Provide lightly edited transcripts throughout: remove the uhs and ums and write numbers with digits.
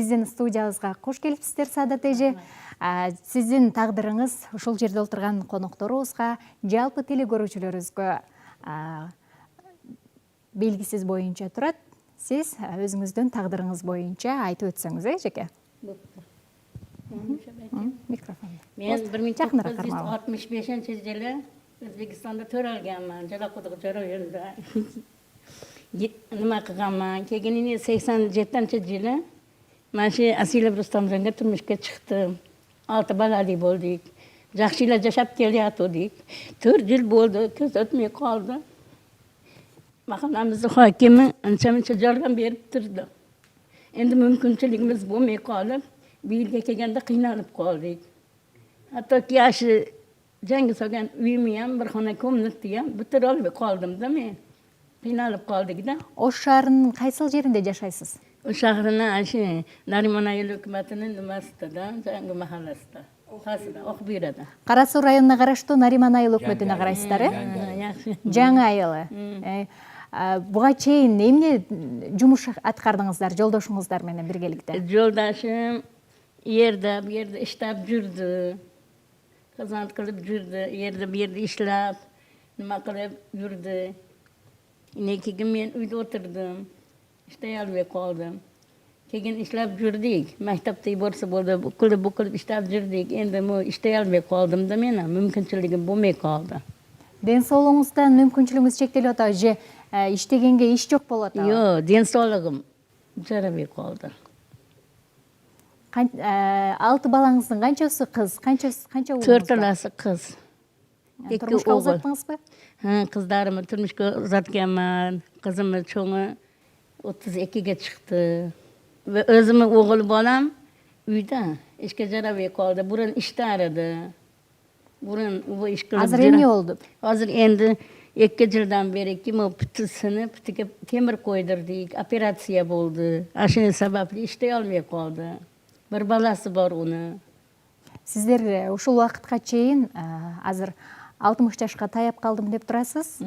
биздин студиябызга кош келипсиздер, Саадат эже. Сиздин тагдырыңыз ушул жерде отурган конокторубузга, жалпы теле көрүүчүлөрүбүзгө белгисиз боюнча турат. Сиз өзүңүздүн тагдырыңыз боюнча айтып өтсөңүз, эжеке. Микрофон. Мен 1965-жылы Өзбекстанда төрөлгөнмүн. Жалакудук жөрөйүндө. Нima кылганмын? Кегенин 87-жылы Машы Асилов Рустамжанга турмушка чыктым. 6 балали болдук. Жакшы эле жашап келатырдык. 4 жыл болду, көз өтмөй калды. Махалламыздын хакими анча-мынча жардам берип турду. Эndi мүмкүнчүлүгүбүз болмой калып, бийилге келгенде кыйналып калдык. Hattoki yaşı Cengiz Ogan uyumayan bir xona komnatda бүтүр албай калдым да мен. Кыйналып калдык да. Ош шаарынын кайсыл жеринде жашайсыз? Ош шаарына ашы Нариман айыл өкмөтүнүн нумасында, жаңы махалласында. Касыда, Окбирада. Кара Суу районуна караштуу Нариман айыл өкмөтүнө карайсыздар, э? Жаңы айылы. Буга чейин эмне жумуш аткардыңыздар жолдошуңуздар менен биргеликте? Жолдошум yerде, bu yerде иштеп жүрдү. Kazanç kılıp жүрдү, yerde bir yerde işlep, nima kılıp жүрdü. Yine iki gün ben uyda oturdum. İşte almaya kaldım. Keyin işlep жүрдük. Mektepte borsa boldu, bu kılıp işlep жүрдük. Endi bu işte almaya kaldım da men, mümkünçülüğüm bolmay kaldı. Den soğluğunuzdan mümkünçülüğünüz çektilip atабы же иштегенге иш жок болуп атабы? Yo, den soğluğum жарабай kaldı. 6 балаңыздын канчасы кыз, канча угулуңуз? 4 аласы кыз. 2 Турмушка oğul. узаттыңызбы? Kızlarımı turmuşka uzatganman. Kızımın çoğu 32'ge çıktı. Ve özümün oğul balam uyda. İşke jarabay kaldı. Burun işte aradı. Burun bu iş kılıp Azыр эмне болду? Hazır endi 2 yıldan beri kim o pıtısını pıtıke temir koydurdik. Operatsiya oldu. Aşının sabablı işte almaya kaldı. Bir balası var onu. Сиздер ушул убакытка чейин азыр 60 жашка таяп калдым деп турасыз.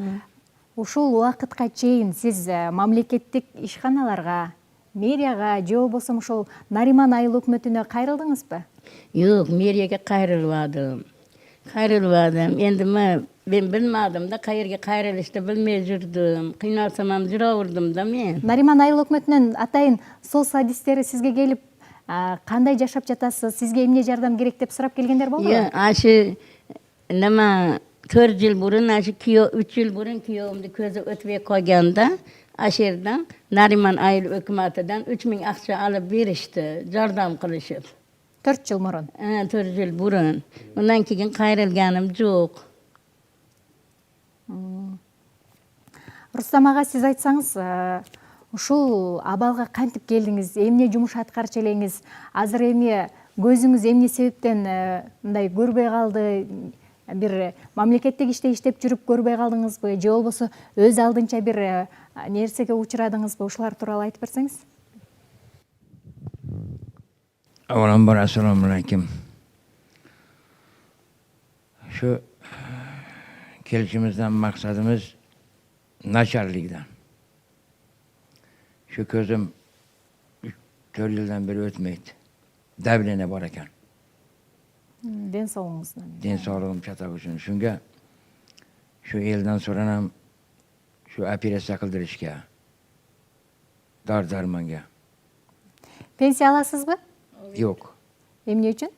Ушул убакытка чейин сиз мамлекеттик ишканаларга, мэрияга же болбосо ошол Нариман айыл өкмөтүнө кайрылдыңызбы? Yok, meriyeге kayrilmadım. Endi ben bilmedim da kayırga kayrilişte bilmey жүрдüm. Kıynalsamam juravurdum da men. Нариман айыл өкмөтүнөн атайын сос адистери сизге келип, кандай жашап жатасыз, сизге эмне жардам керек деп сурап келгендер болдубу? Ya, aşı nima 4 yıl burun, aşı 3 yıl burun kiyovumdu közü ötmeye koyganda, aşırdan Nariman ayıl hükümetinden 3000 akça alıp berişti, jardam kılışıp. 4 жыл мурун. 4 yıl burun. Ondan keyin kayrilganim yok. Рустам ага, сиз айтсаңыз, ушул абалга кантип келдиңиз, эмне жумуш аткарчу элеңиз, азыр эми көзүңүз эмне себептен мындай көрбөй калды, бир мамлекеттик иште иштеп жүрүп көрбөй калдыңызбы, же болбосо өз алдынча бир нерсеге учурадыңызбы, ушулар тууралуу айтып берсеңиз? Avvalambor assalomu alaykum. Şu kelişimizden maksadımız naçarlıktan. Şu közüm 4 yıldan beri ötmeydi. Devlene barakan. Den soğuğunuzdan. Den sağlığım çatak üçün. Çünkü şu elden sonra şu operasiya kıldırışka. Darmanga. Pensiya alasızbı? Yok. Эмне үчүн?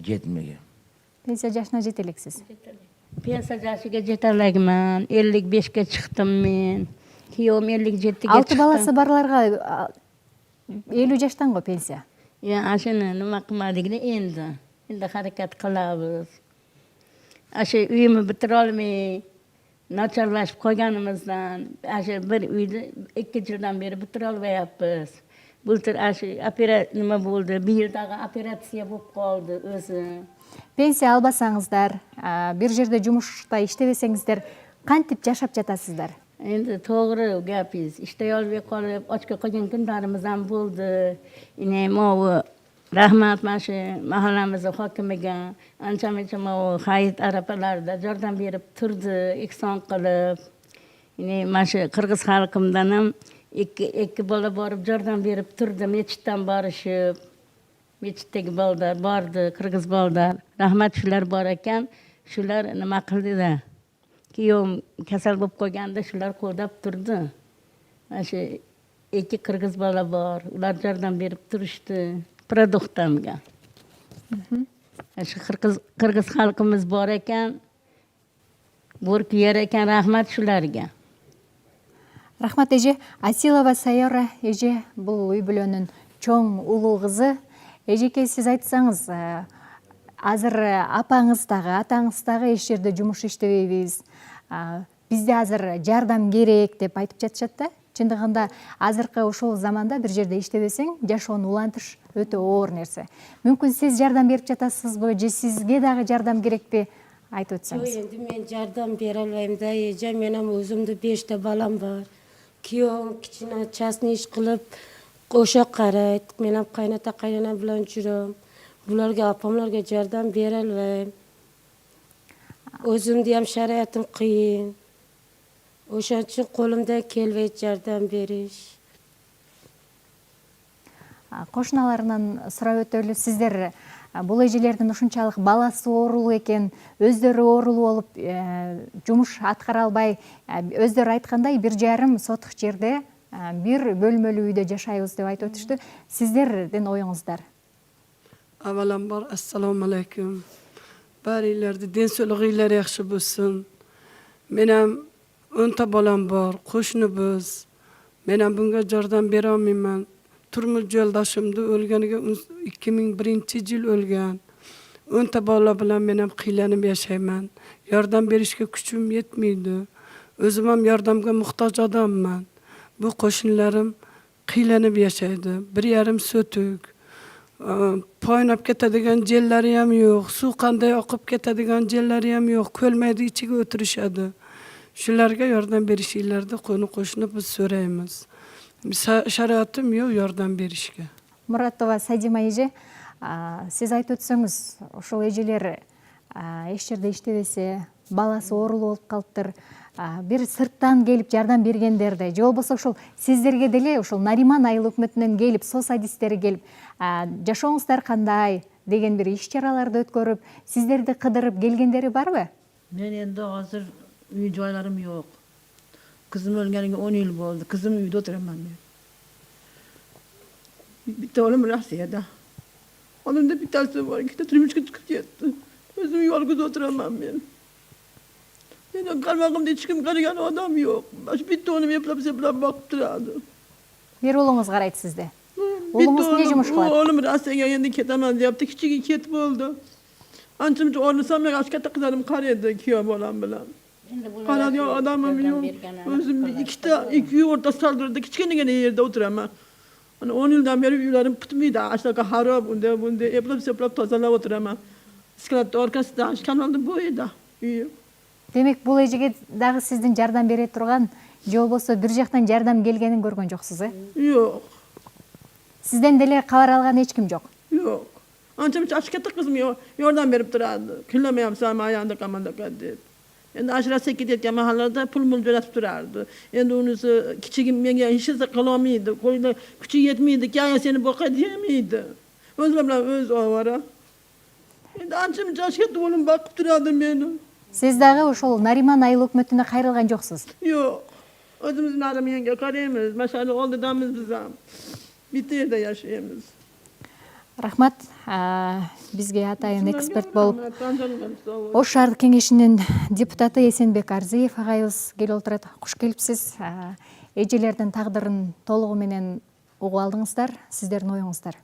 Жетмеген. Pensiya жашына жете элексиз. Pensiya yaşıga jete alegman. 55'ge çıktım men. Kiyovum 57'ge çıktı. 6 balası barlarga 50 жаштан го pensiya. Ya aşını nima qilmadigini endi harakat qilamiz. Aşı uyumu bitira olmay, nacharlashib qolganimizdan, aşı bir uyni 2 yildan beri bitira olmayapmiz. Bultur aşı nima bo'ldi? Bir yildagi operatsiya bo'lib qoldi o'zi. Pensiya alбасаңыздар, bir жерде жумушта иштебесеңиздер, кантип жашап жатасыздар? Endi to'g'ri gapingiz. İşte olmay qolib, ochga qolgan kunlarimiz ham bo'ldi. Yine mo'u rahmat maşı mahallamizning hokimiga ancha-muncha mo'u hayit arafalarida yordam berib turdi, ihson qilib. Yine maşı Qirg'iz xalqimdan ham iki bala barıp jardan berip turdu, meçitten barışıp. Meçitteki balдар bardı, Kırgız balдар. Rahmat şular bar eken, şular nima qildi da. Kiyom kasal bo'lib qolganda şular qo'dab turdi. Shu iki Kırgız bala bor, ular jardan berip turishdi. Produktımga. Shu Kırgız xalqimiz bor ekan, bo'rk yer ekan, rahmat shularga. Рахмат эже. Асилова Сайора эже бул үй бүлөнүн чоң улуу кызы. Эжеке, сиз айтсаңыз, азыр апаңыз дагы, атаңыз дагы эч жерде жумуш иштебейбиз. Бизде азыр жардам керек деп айтып жатышат да. Чындыгында азыркы ушул заманда бир жерде иштебесең, жашоону улантыш өтө оор нерсе. Мүмкүн сиз жардам берип жатасызбы, же сизге дагы жардам керекпи? Айтып өтсөңүз. Endi men jardam bera olmayman da, eje menam o'zimda 5 ta balam bor. Kiyovim kichkina chasni ish qilib o'sha qaraydi. Men ham qaynota qaynona bilan juram. Bularga opamlarga jardam bera olmayman. O'zimda ham sharoitim qiyin. O'shaning uchun qo'limdan kelmaydi jardam berish. Кошуналарынан сурап өтөлү, сиздер бул эжелердин ушунчалык баласы оорулуу экен, өздөрү оорулуу болуп, жумуш аткара албай, өздөрү айткандай 1,5 сотук жерде бир бөлмөлүү үйдө жашайбыз деп айтып өтүштү. Сиздердин оюңуздар? Avvalambor assalomu alaykum. Baringlarni den so'lig'inglar yaxshi bo'lsin. Men ham 10 ta bolam bor, qo'shnimiz. Men ham bunga yordam bera olmayman. Turmush yo'ldoshimni o'lganiga 2001-yil o'lgan. 10 ta bola bilan men ham qiylanib yashayman. Yordam berishga kuchim yetmaydi. O'zim ham yordamga muhtoj odamman. Bu qo'shnilarim qiylanib yashaydi. 1,5 sotuk. Poynab ketadigan jellari ham yo'q, suv qanday oqib ketadigan jellari ham yo'q, ko'lmaydi ichiga o'tirishadi. Shularga yordam berishinglarni qo'ni-qo'shni biz so'raymiz. Sharoitim yo'q yordam berishga. Muratova Садима эже, сиз айтып өтсөңүз, ошол эжелер эч жерде иштебесе, баласы оорулуу болуп калыптыр. Бир сырттан келип жардам бергендерде, же болбосо ошол сиздерге деле ошол Нариман айыл өкмөтүнөн келип, сос адистери келип, жашооңуздар кандай деген бир иш-чараларды өткөрүп, сиздерди кыдырып келгендери барбы? Men endi hozir uy joylarim yo'q. Kızım ölganiga 10 yil bo'ldi. Kızım uyda o'tiraman men. Bitta o'g'lim Rossiyada. Olimda bittasi bor, ikkita turmushga chiqib ketdi. O'zim yolg'iz o'tiraman men. Meni qarmog'imda hech kim qaragan odam yo'q. Shu bitta o'g'lim eplab-seplab boqib turadi. Bir улуңуз карайт сизде. Улуңуз эмне жумуш кылат? O'g'lim Rossiyaga endi ketaman deyapti. Kichigi ketib bo'ldi. Ancha-muncha o'rnisam men katta qizlarim qaraydi kuyov bolam bilan. Qaradigan odamim yo'q. O'zimni ikki o'rta saldirda kichkinagina yerda o'tiraman. Ana 10 yildan beri uylarim bitmaydi. Ashlaqa xarob, unda eplab-seplab tozalab o'tiraman. Skratda orqasida, kanalda bo'yida. Демек, бул эжеге дагы сиздин жардам бере турган, же болбосо бир жактан жардам келгенин көргөн жоксуз, э? Yo'q. Сизден деле кабар алган эч ким жок. Yo'q. Ancha-muncha katta qizim yordam berib turadi. Killamayapsan, ayanda qamandaqa deb. Endi ashrasi ketayotgan mahallarda pul-mul jo'natib turardi. Endi unisi kichigim menga hech narsa qila olmaydi. Qo'lida kuchi yetmaydi, kaya seni boqay demaydi. O'zi bilan o'z ovora. Endi ancha-muncha katta o'g'lim boqib turadi meni. Сиз дагы ошол Нариман айыл өкмөтүнө кайрылган жоксуз. Yo'q. O'zimiz Narimanga qaraymiz. Mash'ala oldidamiz biz ham. Bitta yerda yashaymiz. Рахмат, бизге атайын эксперт болуп, Ош шаардык кеңешинин депутаты Эсенбек Арзиев агайыбыз келип отурат. Куш келипсиз. Эжелердин тагдырын толугу менен угуп алдыңыздар. Сиздердин оюңуздар?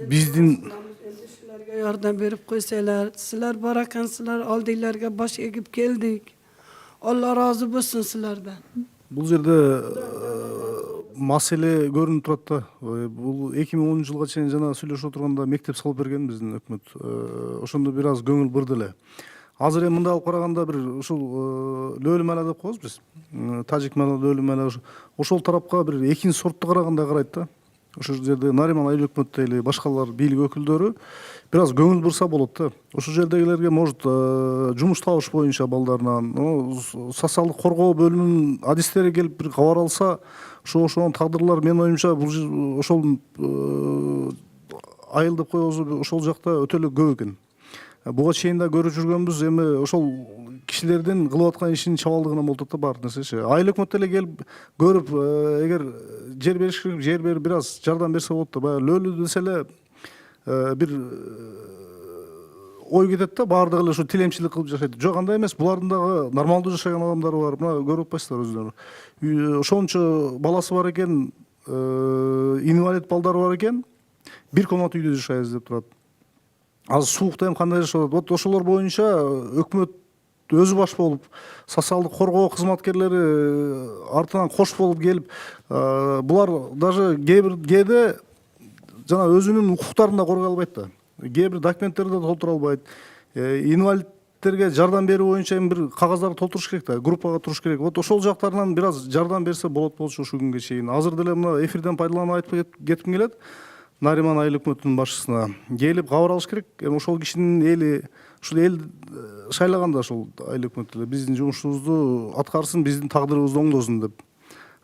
Биздин yordam berip koysalar, sizler barakansızlar, aldıylarga baş egip geldik. Allah razı olsun sizlerden. Бул жерде маселе көрүнүп турат да. Бул 2010 жылга чейин жана сүйлөшүп отурганда мектеп салып берген биздин өкмөт. Ошондо бир аз көңүл бурду эле. Азыр эми мындай алып караганда бир ушул лөлү мала деп коебуз биз. Тажик мала, лөлү мала ошол тарапка бир экинчи сортту карагандай карайт да. Ошол жерде Нариман айыл өкмөтү эле башкалар бийлик өкүлдөрү бир аз көңүл бурса болот да. Ошол жердегилерге может жумуш табыш боюнча балдарынан социалдык коргоо бөлүмүнүн адистери келип бир кабар алса, ошонун тагдырлары менин оюмча бул ошол айыл деп коебуз, ошол жакта өтө эле көп экен. Буга чейин да көрүп жүргөнбүз, эми ошол кишилердин кылып аткан ишинин чабалдыгынан болуп атат да баардык нерсечи. Айыл өкмөт эле келип көрүп, эгер жер бериш керек, жер берип бир аз жардам берсе болот да. Баягы лөлү десе эле бир ой кетет да, баардыгы эле ушу тилемчилик кылып жашайт. Жок, андай эмес, булардын дагы нормалдуу жашаган адамдары бар. Мына көрүп атпайсыздарбы өзүңөр. Ошончо баласы бар экен, инвалид балдары бар экен, бир комнат үйдө жашайбыз деп турат. Азыр суукта эми кандай жашап атат? Вот ошолор боюнча өкмөт өзү баш болуп, социалдык коргоо кызматкерлери артынан кош болуп келип, булар даже кээде жана өзүнүн укуктарын да коргой албайт да. Кээ бир документтерди да толтура албайт. Инвалидтерге жардам берүү боюнча эми бир кагаздарды толтуруш керек да, группага туруш керек. Вот ошол жактарынан бир аз жардам берсе болот болчу ушул күнгө чейин. Азыр деле мына эфирден пайдаланып айтып кетким келет. Нариман айыл өкмөтүнүн башчысына келип кабар алыш керек. Эми ошол кишинин эли, ушул эл шайлаганда ошол айыл өкмөт эле биздин жумушубузду аткарсын, биздин тагдырыбызды оңдосун деп.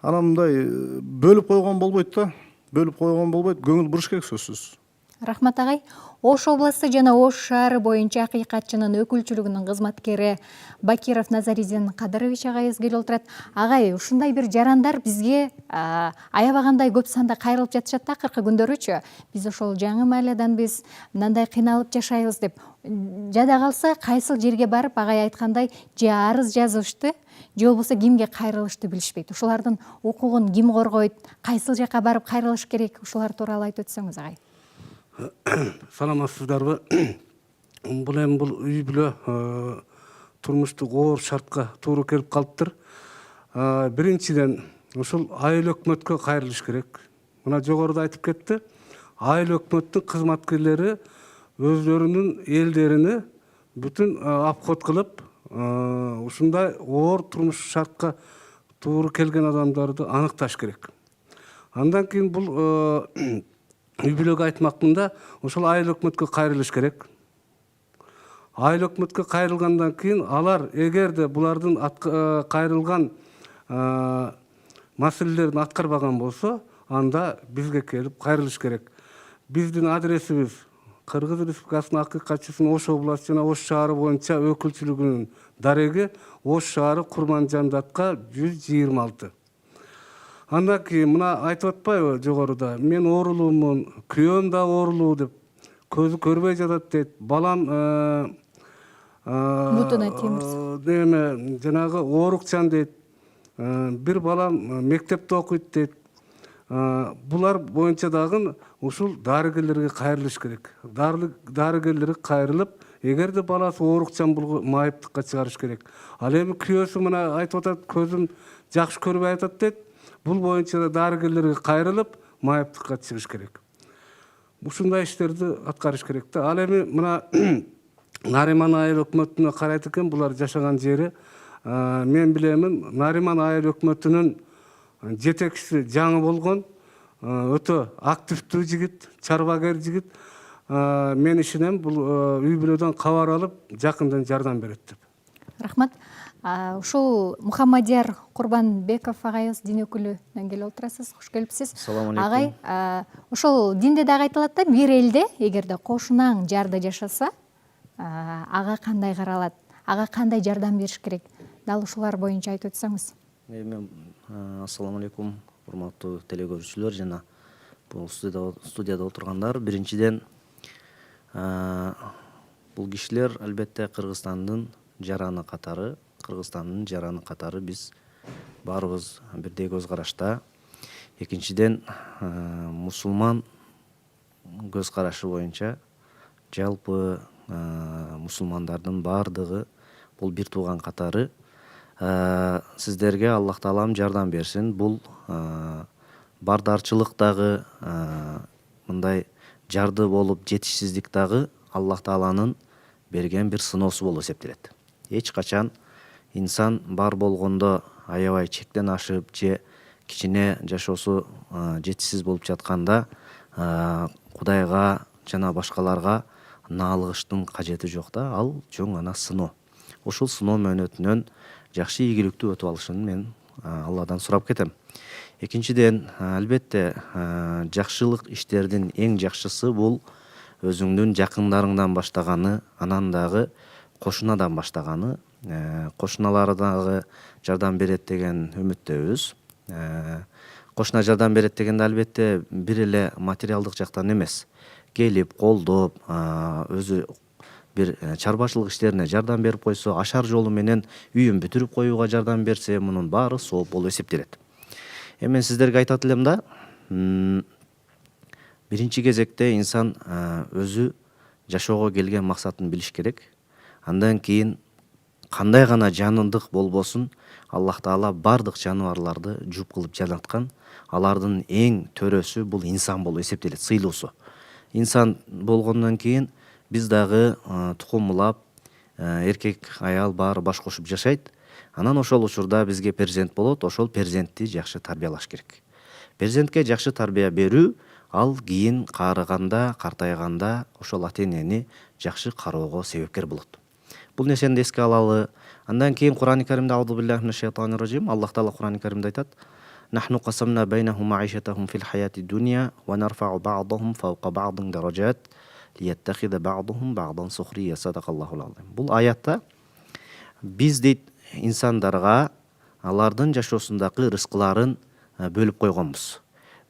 Анан мындай бөлүп койгон болбойт да. Бөлүп койгон болбойт, көңүл буруш керек сөзсүз. Рахмат агай. Ош областы жана Ош шаары боюнча акыйкатчынын өкүлчүлүгүнүн кызматкери Бакиров Назаридин Кадырович агайыбыз келип отурат. Агай, ушундай бир жарандар бизге аябагандай көп санда кайрылып жатышат да акыркы күндөрүчү. Биз ошол жаңы мааляданбыз, мындай кыйналып жашайбыз деп. Жада калса кайсыл жерге барып, агай айткандай, же арыз жазышты, же болбосо кимге кайрылышты билишпейт. Ошолордун укугун ким коргойт, кайсыл жака барып кайрылыш керек, ушулар тууралуу айтып өтсөңүз агай. Саламатсыздарбы? Бул эми бул үй бүлө турмуштук оор шартка туура келип калыптыр. Биринчиден ушул айыл өкмөткө кайрылыш керек. Мына жогоруда айтып кетти. Айыл өкмөттүн кызматкерлери өздөрүнүн элдерини бүтүн обход кылып, ушундай оор турмуш шартка туура келген адамдарды аныкташ керек. Андан кийин бул үй бүлөгө айтмакмын да, ошол айыл өкмөткө кайрылыш керек. Айыл өкмөткө кайрылгандан кийин алар эгерде булардын кайрылган маселелерин аткарбаган болсо, анда бизге келип кайрылыш керек. Биздин адресибиз Кыргыз Республикасынын акыйкатчысынын Ош областы жана Ош шаары боюнча өкүлчүлүгүнүн дареги Ош шаары Курманжандатка 126. Андан кийин мына айтып атпайбы жогоруда, мен оорулуумун, күйөөм да оорулуу деп, көзү көрбөй жатат дейт, балам Бутуна темир. Неме жанагы оорукчан дейт, бир балам мектепте окуйт дейт. Булар боюнча дагы ушул дарыгерлерге кайрылыш керек. Дарыгерлерге кайрылып, эгерде баласы оорукчан болгон майыптыкка чыгарыш керек. Ал эми күйөөсү мына айтып атат, көзүм жакшы көрбөй атат дейт. Бул боюнча да дарыгерлерге кайрылып, майыптыкка чыгыш керек. Ушундай иштерди аткарыш керек да. Ал эми мына Нариман айыл өкмөтүнө карайт экен, булар жашаган жери. Мен билемин, Нариман айыл өкмөтүнүн жетекчиси жаңы болгон, өтө активдүү жигит, чарбагер жигит. Мен ишенем, бул үй бүлөдөн кабар алып, жакындан жардам берет деп. Рахмат. Ушул Мухаммадияр Курбанбеков агайыбыз дин өкүлүнөн келип отурасыз. Кош келипсиз. Салам алейкум. Агай, ошол динде дагы айтылат да, бир элде эгерде кошунаң жарда жашаса, ага кандай каралат, ага кандай жардам бериш керек? Дал ушулар боюнча айтып өтсөңүз. Ассаламу алейкум, урматтуу телекөрүүчүлөр жана бул студияда отургандар. Биринчиден, бул кишилер албетте Кыргызстандын жараны катары биз баарыбыз бирдей көз карашта. Экинчиден, мусулман көз карашы боюнча жалпы мусулмандардын баардыгы бул бир тууган катары. Сиздерге Аллах Таалам жардам берсин. Бул бардарчылык дагы, мындай жарды болуп жетишсиздик дагы Аллах Тааланын берген бир сыноосу болуп эсептелет. Эч качан инсан бар болгондо аябай чектен ашып же кичине жашоосу жетишсиз болуп жатканда Кудайга жана башкаларга наалыгыштын кажети жок да, ал чоң гана сыноо. Ушул сыноо мөөнөтүнөн жакшы ийгиликтүү өтүп алышын мен Алладан сурап кетем. Экинчиден, албетте жакшылык иштердин эң жакшысы бул өзүңдүн жакындарыңдан баштаганы, анан дагы кошунадан баштаганы, кошуналар дагы жардам берет деген үмүттөбүз. Кошуна жардам берет дегенде албетте бир эле материалдык жактан эмес, келип колдоп, өзү бир чарбачылык иштерине жардам берип койсо, ашар жолу менен үйүн бүтүрүп коюуга жардам берсе, мунун баары сооп болуп эсептелет. Эми мен сиздерге айтат элем да, биринчи кезекте инсан өзү жашоого келген максатын билиш керек. Андан кийин кандай гана жанындык болбосун, Аллах Таала бардык жаныбарларды жуп кылып жараткан. Алардын эң төрөсү бул инсан болуп эсептелет, сыйлуусу. Инсан болгондон кийин биз дагы тукумулап, эркек аял баары баш кошуп жашайт. Анан ошол учурда бизге перзент болот, ошол перзентти жакшы тарбиялаш керек. Перзентке жакшы тарбия берүү, ал кийин каарыганда, картайганда ошол ата-энени жакшы кароого себепкер болот. Бул нерсени эске алалы. Андан кийин Кур'ан-ы Каримде Аузу биллахи минаш шайтанир ражим, Аллах Таала Кур'ан-ы Каримде айтат: "Нахну касамна байнахум маишатахум фил хаяти дунья ва нарфау ба'дахум фаука ба'дин даражат лияттахида ба'духум ба'дан сухрия". Садакаллахул азим. Бул аятта биз дейт инсандарга алардын жашоосундагы рызкыларын бөлүп койгонбуз.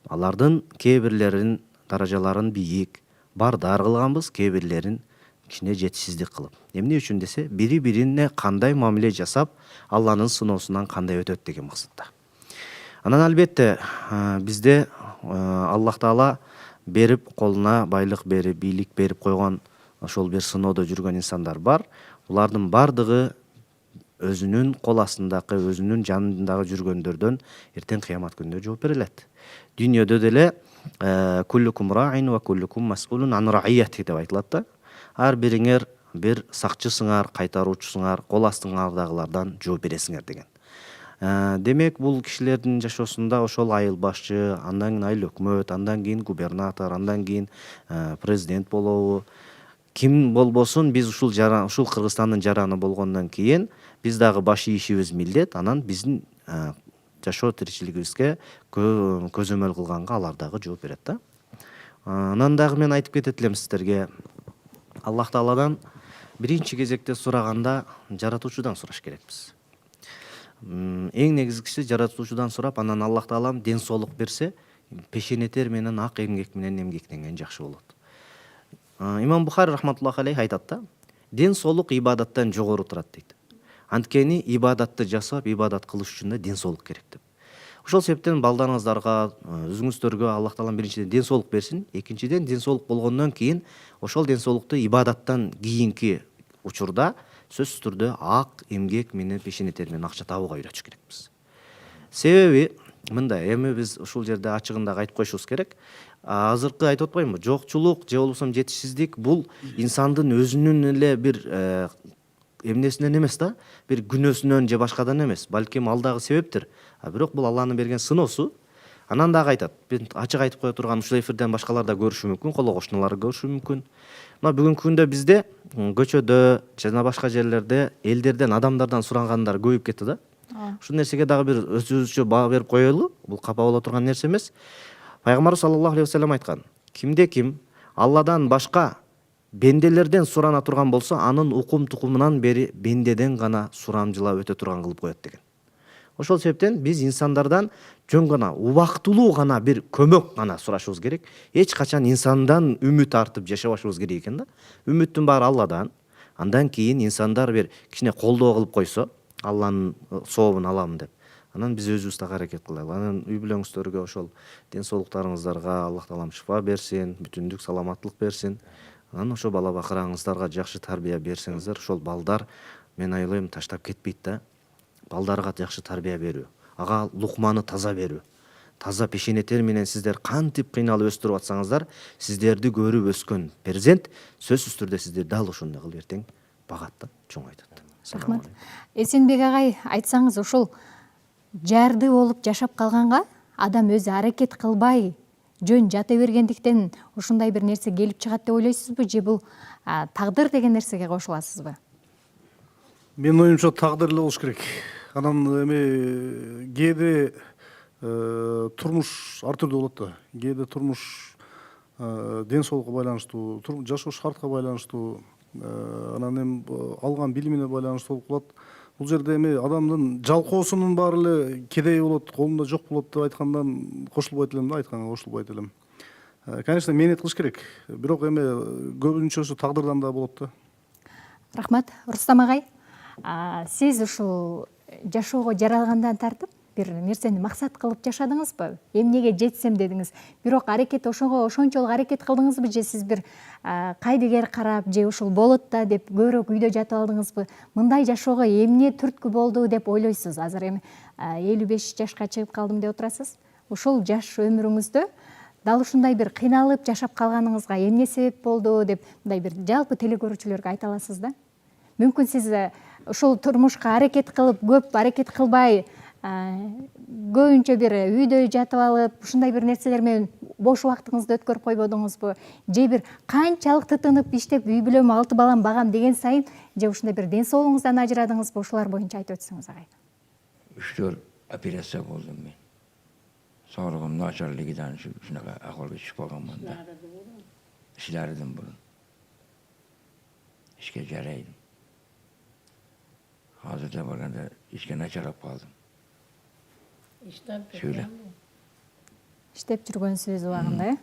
Алардын кээ бирлерин даражаларын бийик, бардар кылганбыз, кээ бирлерин кичине жетишсиздик кылып. Эмне үчүн десе, бири-бирине кандай мамиле жасап, Алланын сыноосунан кандай өтөт деген максатта. Анан албетте бизде Аллах Таала берип, колуна байлык берип, бийлик берип койгон ошол бир сыноодо жүргөн инсандар бар. Булардын бардыгы өзүнүн кол астындагы, өзүнүн жанындагы жүргөндөрдөн эртең кыямат күнүндө жооп берилет. Дүйнөдө деле куллукум раин ва куллукум мас'улун ан раияти деп айтылат да. Ар бириңер бир сакчысыңар, кайтаруучусуңар, кол астыңардагылардан жооп бересиңер деген. Демек, бул кишилердин жашоосунда ошол айыл башчы, андан кийин айыл өкмөт, андан кийин губернатор, андан кийин президент болобу, ким болбосун, биз ушул Кыргызстандын жараны болгондон кийин биз дагы баш ийишибиз милдет. Анан биздин жашоо тиричилигибизге көзөмөл кылганга алар дагы жооп берет да. Анан дагы мен айтып кетет элем сиздерге, Аллах Тааладан биринчи кезекте сураганда жаратуучудан сураш керекпиз. Эң негизгиси жаратуучудан сурап, анан Аллах Таалам ден соолук берсе, пешенетер менен ак эмгек менен эмгектенген жакшы болот. Имам Бухари рахматуллахи алейхи айтат да, ден соолук ибадаттан жогору турат дейт. Анткени ибадатты жасап, ибадат кылыш үчүн да ден соолук керек деп. Ошол себептен балдарыңыздарга, өзүңүздөргө Аллах Таалам биринчиден ден соолук берсин, экинчиден ден соолук болгондон кийин ошол ден соолукту ибадаттан кийинки учурда сөзсүз түрдө ак эмгек менен пешенетер менен акча табууга үйрөтүш керекпиз. Себеби мындай, эми биз ушул жерде ачыгында айтып коюшубуз керек. Азыркы айтып атпаймынбы, жокчулук же болбосо жетишсиздик бул инсандын өзүнүн эле бир эмнесинен эмес да, бир күнөөсүнөн же башкадан эмес, балким ал дагы себептир. Бирок бул Алланын берген сыноосу. Анан дагы айтат, мен ачык айтып кое турган, ушул эфирден башкалар да көрүшү мүмкүн, коло кошуналары көрүшү мүмкүн. Мына бүгүнкү күндө бизде көчөдө жана башка жерлерде элдерден, адамдардан сурангандар көбөйүп кетти да. Ушул нерсеге дагы бир өзүбүзчө баа берип коелу. Бул капа боло турган нерсе эмес. Пайгамбарыбыз саллаллаху алейхи вассалам айткан: кимде ким Алладан башка бенделерден сурана турган болсо, анын укум тукумунан бери бендеден гана сурамжылап өтө турган кылып коет деген. Ошол себептен биз инсандардан жөн гана, убактылуу гана бир көмөк гана сурашыбыз керек. Эч качан инсандан үмүт артып жашабашыбыз керек экен да. Үмүттүн баары Алладан. Андан кийин инсандар бир кичине колдоо кылып койсо, Алланын сообун алам деп. Анан биз өзүбүз так аракет кылайлы. Анан үй бүлөңүздөргө ошол ден соолуктарыңыздарга Аллах Таалам шифа берсин, бүтүндүк саламаттылык берсин. Анан ошо бала бакыраңыздарга жакшы тарбия берсеңиздер, ошол балдар, мен ойлойм, таштап кетпейт да. Балдарга жакшы тарбия берүү, ага лукманы таза берүү, таза пешенетер менен сиздер кантип кыйналып өстүрүп атсаңыздар, сиздерди көрүп өскөн перзент сөзсүз түрдө сиздерди дал ошондой кылып эртең багат да, чоңойтот. Рахмат. Эсенбек агай, айтсаңыз, ушул жарды болуп жашап калганга адам өзү аракет кылбай жөн жата бергендиктен ушундай бир нерсе келип чыгат деп ойлойсузбу, же бул тагдыр деген нерсеге кошуласызбы? Менин оюмча тагдыр эле болуш керек. Анан эми кээде турмуш ар түрдүү болот да. Кээде турмуш ден соолукка байланыштуу, жашоо шартка байланыштуу, анан эми алган билимине байланыштуу болуп калат. Бул жерде эми адамдын жалкоосунун баары эле кедей болот, колунда жок болот деп айткандан кошулбайт элем да, айтканга кошулбайт элем. Конечно, мээнет кылыш керек. Бирок эми көбүнчөсү тагдырдан да болот да. Рахмат. Рустам агай, сиз ушул жашоого жаралгандан тартып бир нерсени максат кылып жашадыңызбы? Эмнеге жетсем дедиңиз. Бирок аракет ошончолук аракет кылдыңызбы, же сиз бир кайдыгер карап, же ушул болот да деп көбүрөөк үйдө жатып алдыңызбы? Мындай жашоого эмне түрткү болду деп ойлойсуз? Азыр эми 55 жашка чыгып калдым деп отурасыз. Ушул жаш өмүрүңүздө дал ушундай бир кыйналып жашап калганыңызга эмне себеп болду деп мындай бир жалпы телекөрүүчүлөргө айта аласыз да? Мүмкүн сиз ушул турмушка аракет кылып, көп аракет кылбай, көбүнчө бир үйдө жатып алып, ушундай бир нерселер менен бош убактыңызды өткөрүп койбодуңузбу? Же бир канчалык тытынып иштеп үй бүлөм, 6 балам багам деген сайын, же ушундай бир ден соолугуңуздан ажырадыңызбы? Ушулар боюнча айтып өтсөңүз агай. 3-4 операция болдум мен. Соолугум начарлыгынан ушунага акыбалга түшүп калганмын да. Ишлердин бурун. Ишке жарайдым. Hazırda barganda işke начарлап калдым. Şöyle. Иштеп жүргөнсүз убагында,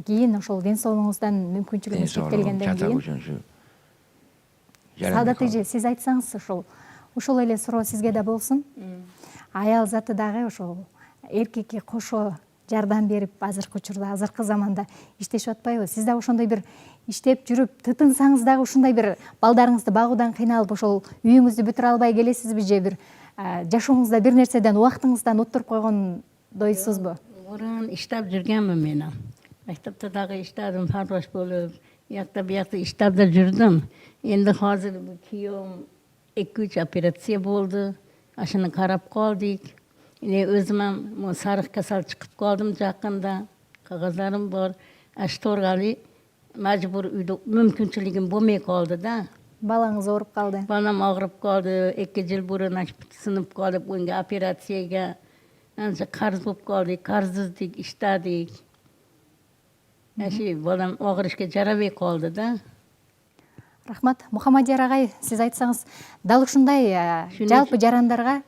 кийин ошол ден соолугуңуздан мүмкүнчүлүгүңүз чектелгенден кийин Саадат эже, сиз айтсаңыз, ушул эле суроо сизге да болсун. Аял заты дагы ошол эркекке кошо жардам берип, азыркы учурда, азыркы заманда иштешип атпайбы? Сиз да ошондой бир иштеп жүрүп, тытынсаңыз дагы ушундай бир балдарыңызды багуудан кыйналып, ошол үйүңүздү бүтүрө албай келесизби, же бир жашооңузда бир нерседен, убактыңыздан уттуруп койгондойсузбу? Бурун иштеп жүргөнмүн мен. Мектепте дагы иштедим, фаррош болуп, уякта буякта иштеп да жүрдүм. Энди азыр күйөөм 2-3 операция болду. Ашыны карап калдык. Өзүм сарык касал чыгып калдым жакында. Кагаздарым бар. Ашторгалы мажбур үйдө мүмкүнчүлүгүм болмой калды да. Балаңыз ооруп калды. Балам агырып калды. 2 жыл бурун сынып калып, онга операцияга анча карыз болуп калды. Карыздык иштедик. Балам агыр ишке жарабай калды да. Рахмат. Мухаммадияр агай, сиз айтсаңыз, дал ушундай жалпы жарандарга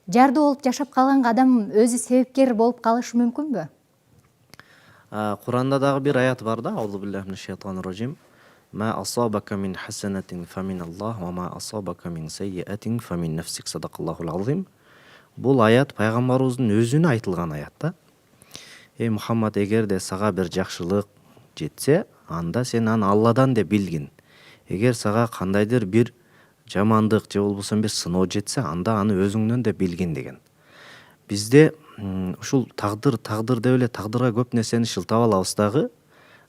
жарды болуп жашап калганга адам өзү себепкер болуп калышы мүмкүнбү? Куранда дагы бир аят бар да, аузу биллахи минаш шайтанир ражим. Ма асабака мин хасанатин фамин Аллах ва ма асабака мин сайyiatin фамин нафсик. Садакаллахул азим. Бул аят пайгамбарыбыздын өзүнө айтылган аят да. Эй Мухаммад, эгерде сага бир жакшылык жетсе, анда сен аны Алладан деп билгин. Эгер сага кандайдыр бир жамандык же болбосо бир сыноо жетсе, анда аны өзүңдөн деп билгин деген. Бизде ушул тагдыр деп эле тагдырга көп нерсени шылтап алабыз дагы.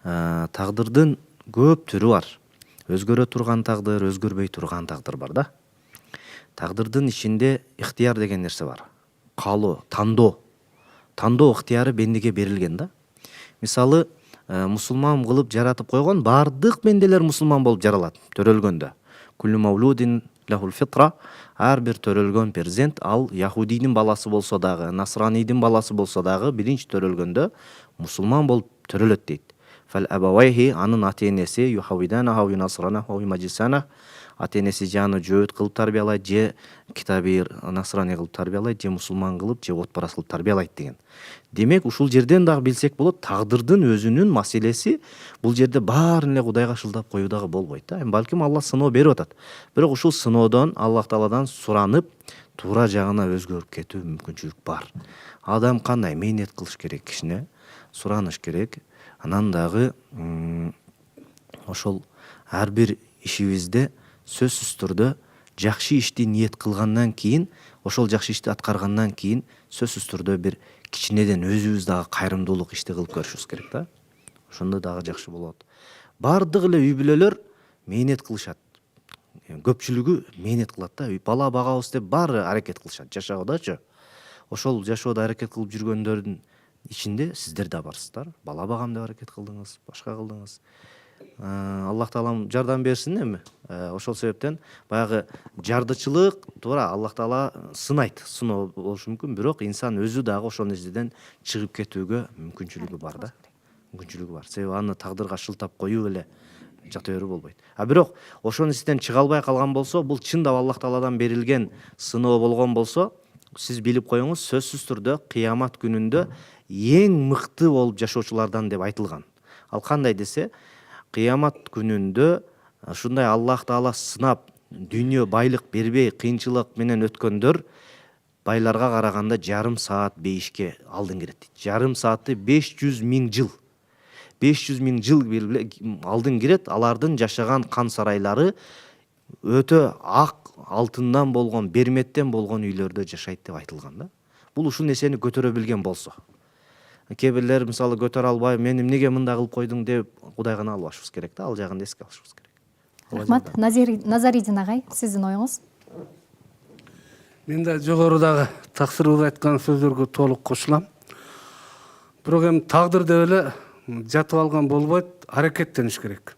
Тагдырдын көп түрү бар. Өзгөрө турган тагдыр, өзгөрбөй турган тагдыр бар да. Тагдырдын ичинде ыктыяр деген нерсе бар. Каалоо, тандоо. Тандоо ыктыяры бендиге берилген да. Мисалы, мусулман кылып жаратып койгон бардык бенделер мусулман болуп жаралат төрөлгөндө. Куллу маулудин лахул фитра. Ар бир төрөлгөн перзент ал яхудийдин баласы болсо дагы, насранийдин баласы болсо дагы биринчи төрөлгөндө мусулман болуп төрөлөт дейт. Фал абавайхи, анын ата-энеси юхавидана ва юнасрана ва маджисана, ата-энеси жаны жөөт кылып тарбиялайт, же китабир насрани кылып тарбиялайт, же мусулман кылып, же отпарас кылып тарбиялайт деген. Демек, ушул жерден дагы билсек болот, тагдырдын өзүнүн маселеси бул жерде баарын эле Кудайга шылдап коюу дагы болбойт да. Балким Алла сыноо берип атат. Бирок ушул сыноодон Аллах Тааладан суранып, туура жагына өзгөрүп кетүү мүмкүнчүлүк бар. Адам кандай мээнет кылыш керек, кишине сураныш керек. Анан дагы ошол ар бир ишибизде сөзсүз түрдө жакшы ишти ниет кылгандан кийин, ошол жакшы ишти аткаргандан кийин сөзсүз түрдө бир кичинеден өзүбүз дагы кайрымдуулук ишти кылып көрүшүбүз керек да. Ошондо дагы жакшы болот. Бардык эле үй бүлөлөр мээнет кылышат. Көпчүлүгү мээнет кылат да. Бала багабыз деп баары аракет кылышат жашоодочу. Ошол жашоодо аракет кылып жүргөндөрдүн ичинде сиздер да барсыздар. Бала багам деп аракет кылдыңыз, башка кылдыңыз. Аллах Таалам жардам берсин эми. Ошол себептен баягы жардычылык туура Аллах Таала сынайт, сыноо болушу мүмкүн, бирок инсан өзү дагы ошол нерседен чыгып кетүүгө мүмкүнчүлүгү бар да. Мүмкүнчүлүгү бар. Себеби аны тагдырга шылтап коюу эле жата берүү болбойт. Бирок ошол нерседен чыга албай калган болсо, бул чындап Аллах Тааладан берилген сыноо болгон болсо, сиз билип коюңуз, сөзсүз түрдө кыямат күнүндө эң мыкты болуп жашоочулардан деп айтылган. Ал кандай десе, кыямат күнүндө ушундай Аллах Таала сынап, дүйнө байлык бербей, кыйынчылык менен өткөндөр байларга караганда жарым саат бейишке алдын кирет дейт. Жарым саатты 500 000 жыл. 500 000 жыл алдын кирет, алардын жашаган кан сарайлары өтө ак алтындан болгон, берметтен болгон үйлөрдө жашайт деп айтылган да. Бул ушул нерсени көтөрө билген болсо. Кээ бирлер мисалы көтөрө албай, мен эмнеге мындай кылып койдуң деп Кудай гана албашыбыз керек да, ал жагын эске алышыбыз керек. Рахмат. Назаридин агай, сиздин оюңуз? Мен да жогорудагы таксырбыз айткан сөздөргө толук кошулам. Бирок эми тагдыр деп эле жатып алган болбойт, аракеттениш керек.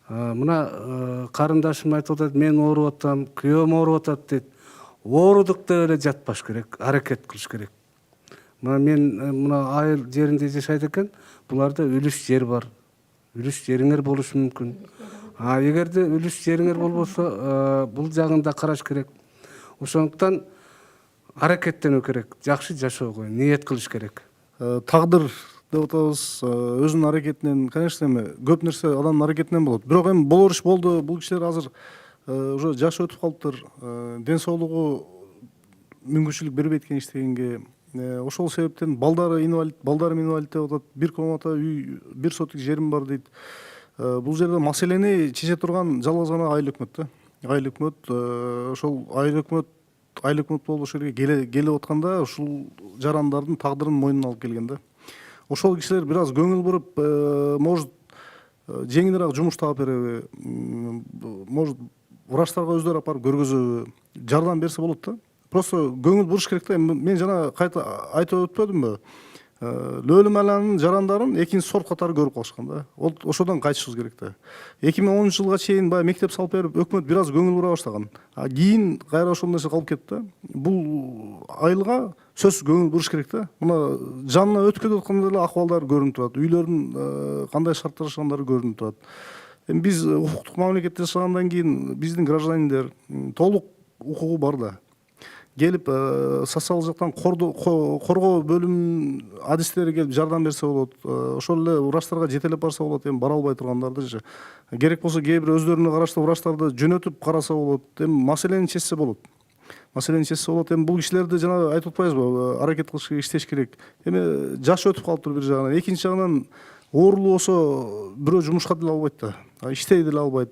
Мына карындашым айтып атат, мен ооруп атам, күйөөм ооруп атат дейт. Оорудук деп эле жатпаш керек, аракет кылыш керек. Мен мына айыл жеринде жашайт экен, буларда үлүш жер бар. Үлүш жериңер болушу мүмкүн. Эгерде үлүш жериңер болбосо, бул жагын да караш керек. Ошондуктан аракеттенүү керек, жакшы жашоого ниет кылыш керек. Тагдыр деп атабыз, өзүнүн аракетинен, конечно, эми көп нерсе адамдын аракетинен болот. Бирок эми болор иш болду. Бул кишилер азыр уже жашы өтүп калыптыр. Ден соолугу мүмкүнчүлүк бербейт экен иштегенге. Ошол себептен балдарым инвалид деп атат. Бир комната үй, бир сотик жерим бар дейт. Бул жерде маселени чече турган жалгыз гана айыл өкмөт да. Айыл өкмөт, ошол айыл өкмөт болуп ошол жерге келип атканда ушул жарандардын тагдырын мойнуна алып келген да. Ошол кишилер бир аз көңүл буруп, может жеңилирээк жумуш таап береби, может врачтарга өздөрү алып барып көргөзөбү, жардам берсе болот да. Просто көңүл буруш керек да. Мен жана кайта айтып өтпөдүмбү? Лөлүм аланын жарандарын экинчи сорт катары көрүп калышкан да. Ошодон кайтышыбыз керек да. 2010 жылга чейин баягы мектеп салып берип, өкмөт бир аз көңүл бура баштаган. Кийин кайра ошол нерсе калып кетти да. Бул айылга сөзсүз көңүл буруш керек да. Мына жанына өтүп кетип атканда эле акыбалдары көрүнүп турат. Үйлөрүнүн кандай шартта жашагандары көрүнүп турат. Эми биз укуктук мамлекетте жашагандан кийин биздин граждандер толук укугу бар да. Келип социалдык жактан коргоо бөлүм адистери келип жардам берсе болот. Ошол эле врачтарга жетелеп барса болот. Эми бара албай тургандарды керек болсо кээ бир өздөрүнө караштуу врачтарды жөнөтүп караса болот. Эми маселени чечсе болот. Эми бул кишилерди жана айтып атпайбызбы, аракет кылыш керек, иштеш керек. Эми жаш өтүп калыптыр бир жагынан. Экинчи жагынан оорулуу болсо бирөө жумушка деле албайт да. Иштей деле албайт.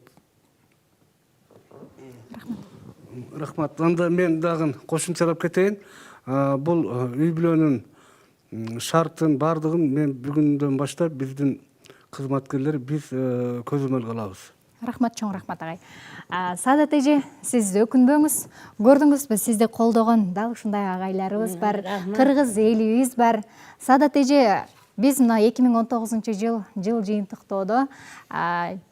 Рахмат. Анда мен дагы кошумчалап кетейин. Бул үй бүлөнүн шартын бардыгын мен бүгүндөн баштап биздин кызматкерлер биз көзөмөлгө алабыз. Рахмат, чоң рахмат агай. Саадат эже, сиз өкүнбөңүз. Көрдүңүзбү, сизди колдогон дал ушундай агайларыбыз бар, кыргыз элибиз бар. Саадат эже, биз мына 2019 жыл жыйынтыктоодо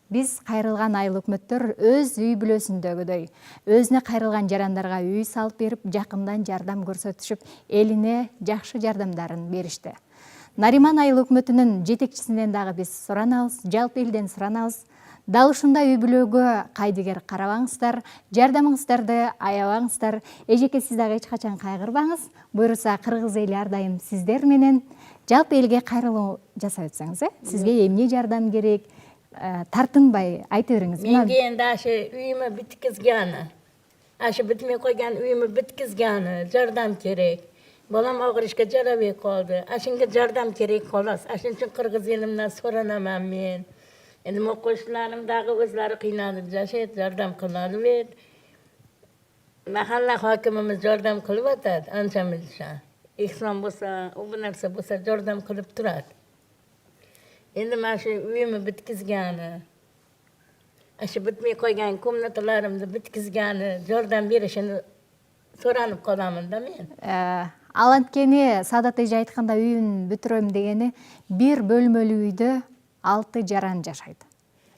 биз кайрылган айыл өкмөттөр өз үй бүлөсүндөгүдөй өзүнө кайрылган жарандарга үй салып берип, жакындан жардам көрсөтүшүп, элине жакшы жардамдарын беришти. Нариман айыл өкмөтүнүн жетекчисинен дагы биз суранабыз, жалпы элден суранабыз. Дал ушундай үй бүлөгө кайдыгер карабаңыздар, жардамыңыздарды аябаңыздар. Эжеке, сиз дагы эч качан кайгырбаңыз. Буюрса кыргыз эли ар дайым сиздер менен. Жалпы элге кайрылуу жасап өтсөңүз, сизге эмне жардам керек? Тартынбай айта бериңиз. Менге энди ашы үйүмө биткизгени, ашы бүтмөй койгон үйүмө биткизгени жардам керек. Балам агыр ишке жарабай калды. Ашынга жардам керек колос. Ашын үчүн кыргыз элимден суранаман мен. Эndi мокошуларым дагы өзлөрү кыйналып жашайт, жардам кылалы бет. Mahalla hokimimiz жардам кылып атат, анча мынча. Ихсан болса, у нерсе болса жардам кылып турат. Endi mana shu uyimni bitkizgani, shu bitmay qo'ygan komnatalarimni bitkizgani, yordam berishini so'ranib qolaman-da men. Ал анткени Саадат эже айтканда үйүн бүтүрөм дегени, бир бөлмөлүү үйдө 6 жаран жашайт.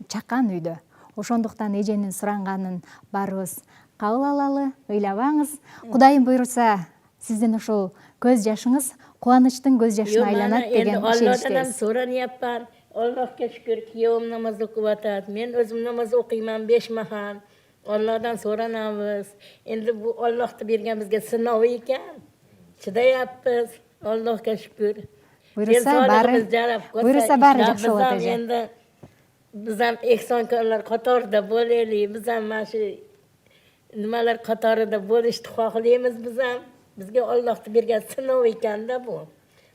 Чакан үйдө. Ошондуктан эженин суранганын баарыбыз кабыл алалы, ыйлабаңыз. Кудайым буйруса, сиздин ушул көз жашыңыз кубанычтын көз жашына айланат деген Allah'tan ишеничтебиз. soran yapar. Allah'a şükür kiyovum namaz okuvatat. Men özüm namaz okuyman 5 mahal. Allah'dan soranabız. Endi bu Allah'ta bergen bizge sınav eken. Çıdayapız. Allah'a şükür. Buyursa bari jakşı bolot eje. Endi bizam eksonkorlar qatorida bo'laylik. Bizam mana shu nimalar qatorida bo'lishni xohlaymiz bizam. Bizga Allohda bergan sinov ekanda bu.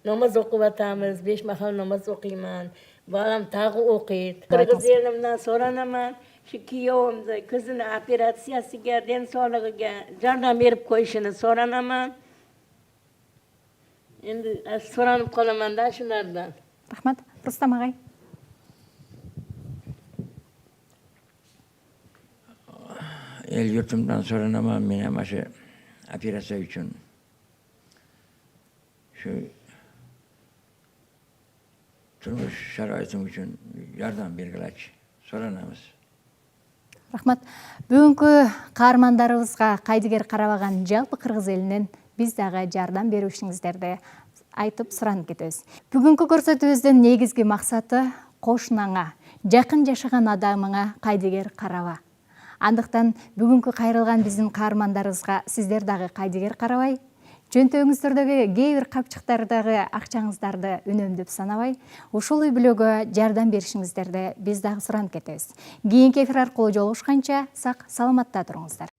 Namoz o'qivatamiz, 5 mahal namoz o'qiyman. Bolam tag'i o'qiydi. Qirg'iz elimdan so'ranaman. Shu kuyovimni ko'zini operatsiyasiga, den sog'lig'iga yordam berib qo'yishini so'ranaman. Endi so'ranib qolaman-da shulardan. Rahmat. Rustam agay. El yurtumdan so'ranaman men ham shu operatsiya uchun. Shu turmush sharoitim uchun yordam bergilarchi so'ranamiz. Рахмат. Бүгүнкү каармандарыбызга кайдыгер карабаган жалпы кыргыз элинен биз дагы жардам берүүшүңүздөрдү айтып суранып кетебиз. Бүгүнкү көрсөтүүбүздүн негизги максаты кошунаңа, жакын жашаган адамыңа кайдыгер караба. Андыктан бүгүнкү кайрылган биздин каармандарыбызга сиздер дагы кайдыгер карабай, чөнтөгүңүздөрдөгү кээ бир капчыктардагы акчаңыздарды үнөмдөп санабай, ушул үй бүлөгө жардам беришиңиздерди биз дагы суранып кетебиз. Кийинки эфир аркылуу жолугушканча сак саламатта туруңуздар.